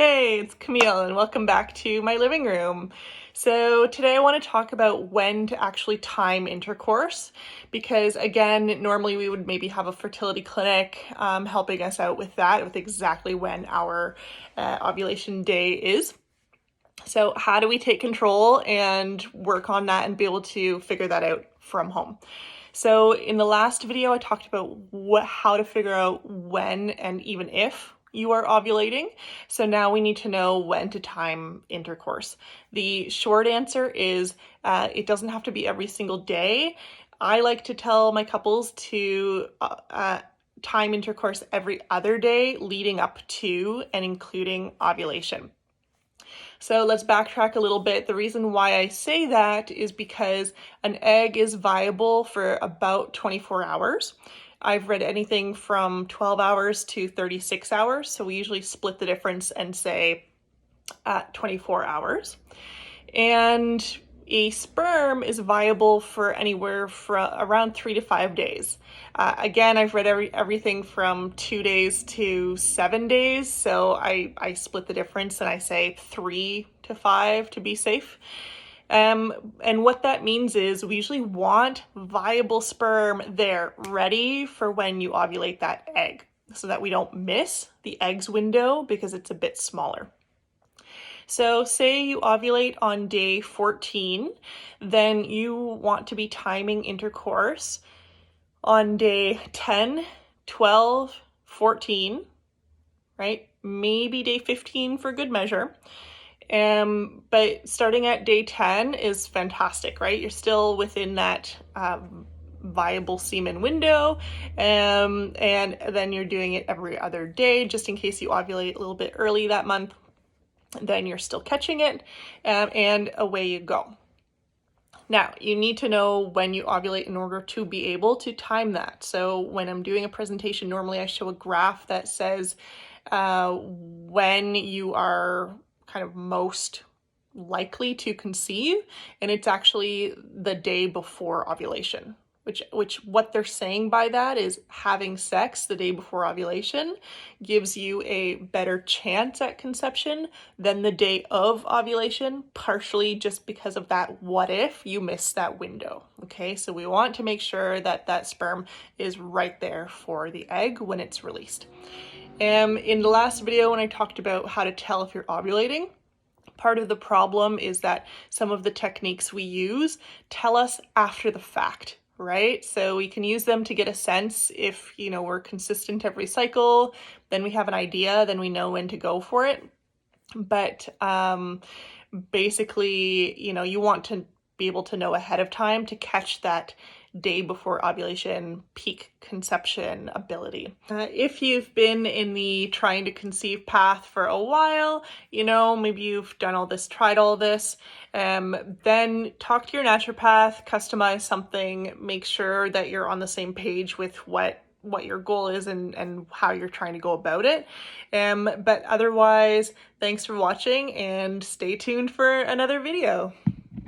Hey, it's Camille and welcome back to my living room. So today I want to talk about when to actually time intercourse because again, normally we would maybe have a fertility clinic helping us out with that, with exactly when our ovulation day is. So how do we take control and work on that and be able to figure that out from home? So in the last video, I talked about how to figure out when and even if you are ovulating. So now we need to know when to time intercourse. The short answer is it doesn't have to be every single day. I like to tell my couples to time intercourse every other day leading up to and including ovulation. So let's backtrack a little bit. The reason why I say that is because an egg is viable for about 24 hours. I've read anything from 12 hours to 36 hours. So we usually split the difference and say 24 hours. And a sperm is viable for anywhere from around 3 to 5 days. Again, I've read everything from 2 days to 7 days, so I split the difference and I say 3 to 5 to be safe. And what that means is we usually want viable sperm there ready for when you ovulate that egg so that we don't miss the egg's window because it's a bit smaller. So say you ovulate on day 14, then you want to be timing intercourse on day 10, 12, 14, right? Maybe day 15 for good measure. But starting at day 10 is fantastic, right? You're still within that viable semen window, and then you're doing it every other day just in case you ovulate a little bit early that month. Then you're still catching it, and away you go. Now, you need to know when you ovulate in order to be able to time that. So when I'm doing a presentation, normally I show a graph that says when you are kind of most likely to conceive, and it's actually the day before ovulation. Which what they're saying by that is having sex the day before ovulation gives you a better chance at conception than the day of ovulation, partially just because of that what if you miss that window. Okay, so we want to make sure that that sperm is right there for the egg when it's released. In the last video when I talked about how to tell if you're ovulating, part of the problem is that some of the techniques we use tell us after the fact. Right? So we can use them to get a sense if, we're consistent every cycle, then we have an idea, then we know when to go for it. But basically, you want to be able to know ahead of time to catch that day before ovulation peak conception ability. If you've been in the trying to conceive path for a while, maybe you've done all this, tried all this, then talk to your naturopath, customize something, make sure that you're on the same page with what your goal is and how you're trying to go about it. But otherwise, thanks for watching and stay tuned for another video.